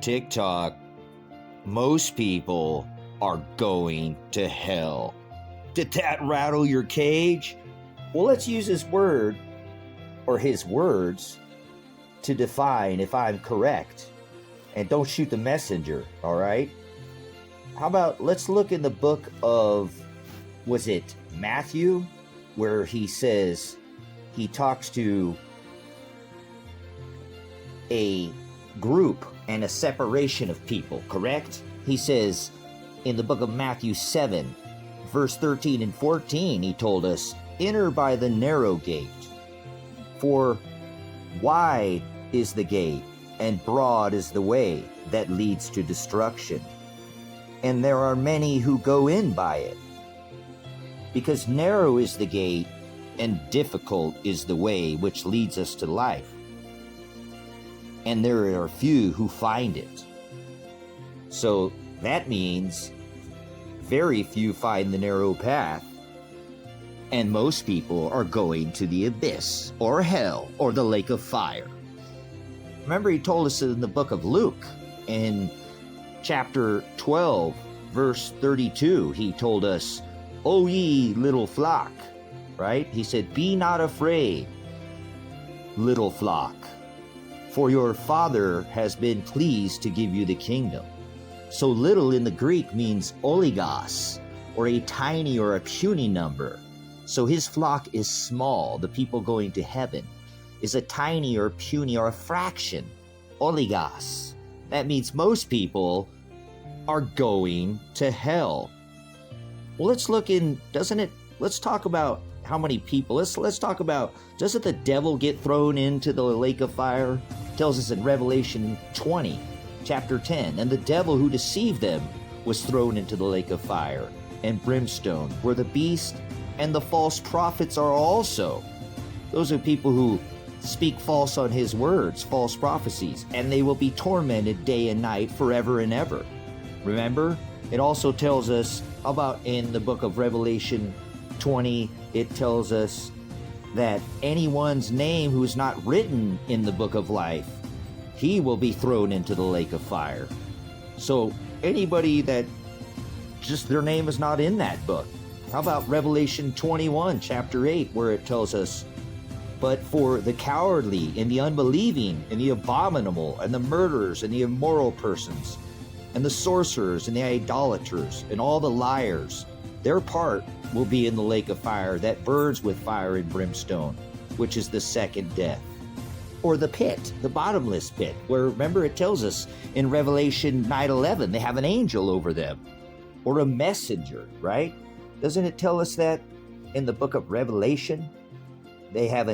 TikTok, most people are going to hell. Did that rattle your cage? Well, let's use his word or his words to define if I'm correct. And don't shoot the messenger, all right? How about let's look in the book of, was it Matthew, where he says, he talks to a group and a separation of people, correct? He says in the book of Matthew 7, verse 13 and 14, he told us, enter by the narrow gate, for wide is the gate and broad is the way that leads to destruction, and there are many who go in by it. Because narrow is the gate and difficult is the way which leads us to life, and there are few who find it. So that means very few find the narrow path, and most people are going to the abyss or hell or the lake of fire. Remember, he told us in the book of Luke in chapter 12, verse 32, he told us, O ye little flock, right? He said, be not afraid, little flock, for your Father has been pleased to give you the kingdom. So little in the Greek means oligos, or a tiny or a puny number. So his flock is small. The people going to heaven is a tiny or puny or a fraction, oligos. That means most people are going to hell. Well, let's look in, let's talk about how many people. Let's talk about, doesn't the devil get thrown into the lake of fire? It tells us in Revelation 20, chapter 10, and the devil who deceived them was thrown into the lake of fire and brimstone, where the beast and the false prophets are also. Those are people who speak false on his words, false prophecies, and they will be tormented day and night forever and ever. Remember, it also tells us about in the book of Revelation 20, it tells us that anyone's name who is not written in the book of life, he will be thrown into the lake of fire. So anybody that just their name is not in that book. How about Revelation 21, chapter 8, where it tells us, but for the cowardly and the unbelieving and the abominable and the murderers and the immoral persons and the sorcerers and the idolaters and all the liars, their part will be in the lake of fire that burns with fire and brimstone, which is the second death. Or the pit, the bottomless pit, where remember it tells us in Revelation 9:11, they have an angel over them, or a messenger, right? Doesn't it tell us that in the book of Revelation? They have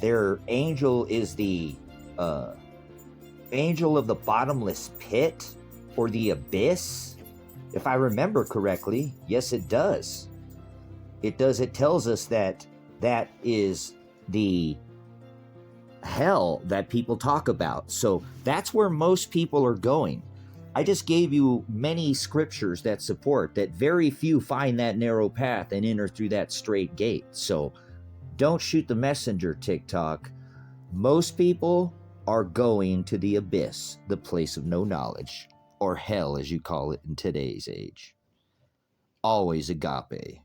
their angel is the angel of the bottomless pit or the abyss. If I remember correctly, yes, it does. It does. It tells us that that is the hell that people talk about. So that's where most people are going. I just gave you many scriptures that support that very few find that narrow path and enter through that straight gate. So don't shoot the messenger, TikTok. Most people are going to the abyss, the place of no knowledge, or hell as you call it in today's age. Always agape.